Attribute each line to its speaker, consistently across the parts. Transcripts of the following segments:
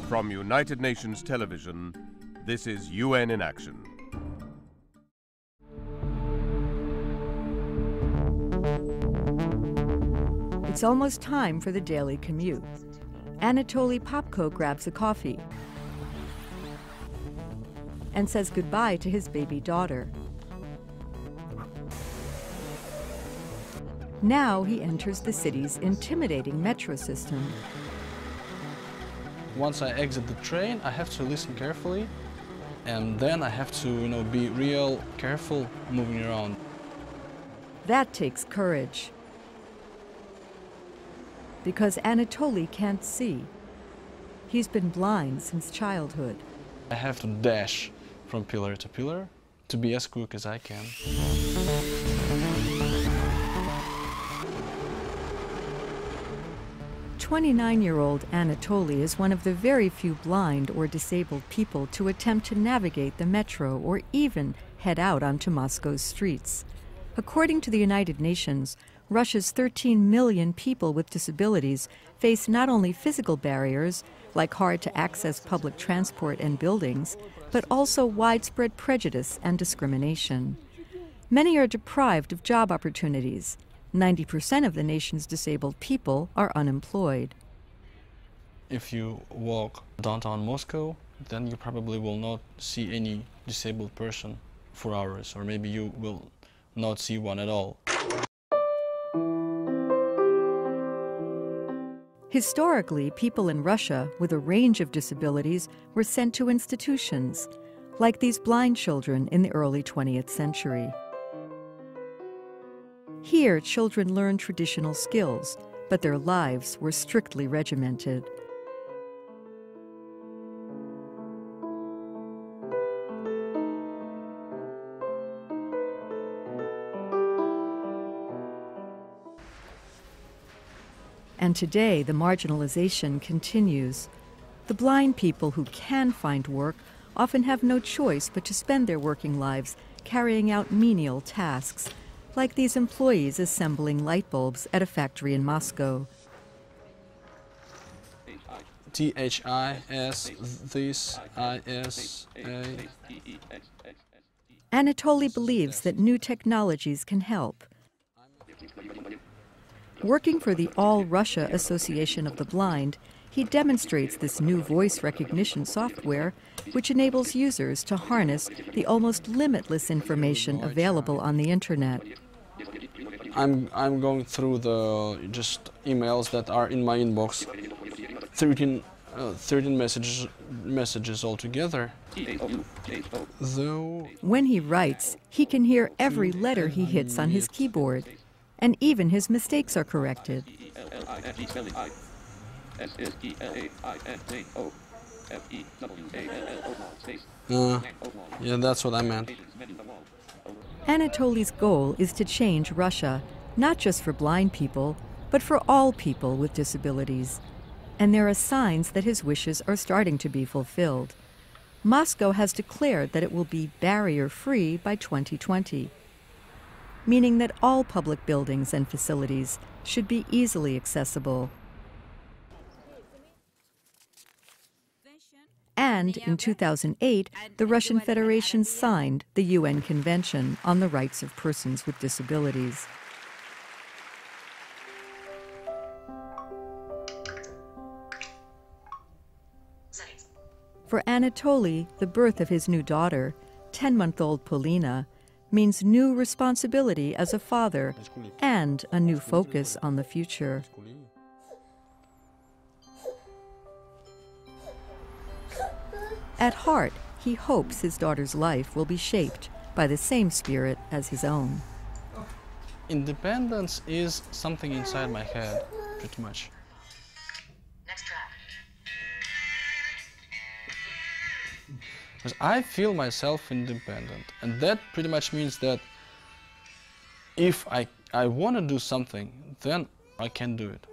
Speaker 1: From United Nations Television, this is UN in Action.
Speaker 2: It's almost time for the daily commute. Anatoly Popko grabs a coffee and says goodbye to his baby daughter. Now he enters the city's intimidating metro system.
Speaker 3: Once I exit the train, I have to listen carefully, and then I have to, be real careful moving around.
Speaker 2: That takes courage, because Anatoly can't see. He's been blind since childhood.
Speaker 3: I have to dash from pillar to pillar to be as quick as I can.
Speaker 2: 29-year-old Anatoly is one of the very few blind or disabled people to attempt to navigate the metro or even head out onto Moscow's streets. According to the United Nations, Russia's 13 million people with disabilities face not only physical barriers, like hard-to-access public transport and buildings, but also widespread prejudice and discrimination. Many are deprived of job opportunities. 90% of the nation's disabled people are unemployed.
Speaker 3: If you walk downtown Moscow, then you probably will not see any disabled person for hours, or maybe you will not see one at all.
Speaker 2: Historically, people in Russia with a range of disabilities were sent to institutions, like these blind children in the early 20th century. Here, children learned traditional skills, but their lives were strictly regimented. And today, the marginalization continues. The blind people who can find work often have no choice but to spend their working lives carrying out menial tasks, like these employees assembling light bulbs at a factory in Moscow.
Speaker 3: THIS, this, ISA.
Speaker 2: Anatoly believes that new technologies can help. Working for the All Russia Association of the Blind, he demonstrates this new voice recognition software, which enables users to harness the almost limitless information available on the internet.
Speaker 3: I'm going through the emails that are in my inbox. 13 messages altogether. Though
Speaker 2: when he writes, he can hear every letter he hits on his keyboard, and even his mistakes are corrected.
Speaker 3: Yeah, that's what I meant.
Speaker 2: Anatoly's goal is to change Russia, not just for blind people, but for all people with disabilities. And there are signs that his wishes are starting to be fulfilled. Moscow has declared that it will be barrier-free by 2020, meaning that all public buildings and facilities should be easily accessible. And in 2008, the Russian Federation signed the UN Convention on the Rights of Persons with Disabilities. For Anatoly, the birth of his new daughter, 10-month-old Polina, means new responsibility as a father and a new focus on the future. At heart, he hopes his daughter's life will be shaped by the same spirit as his own.
Speaker 3: Independence is something inside my head, pretty much.
Speaker 4: Next track.
Speaker 3: Because I feel myself independent, and that pretty much means that if I want to do something, then I can do it.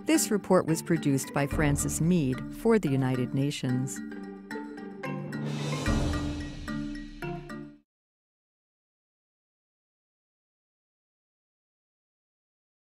Speaker 2: This report was produced by Francis Mead for the United Nations.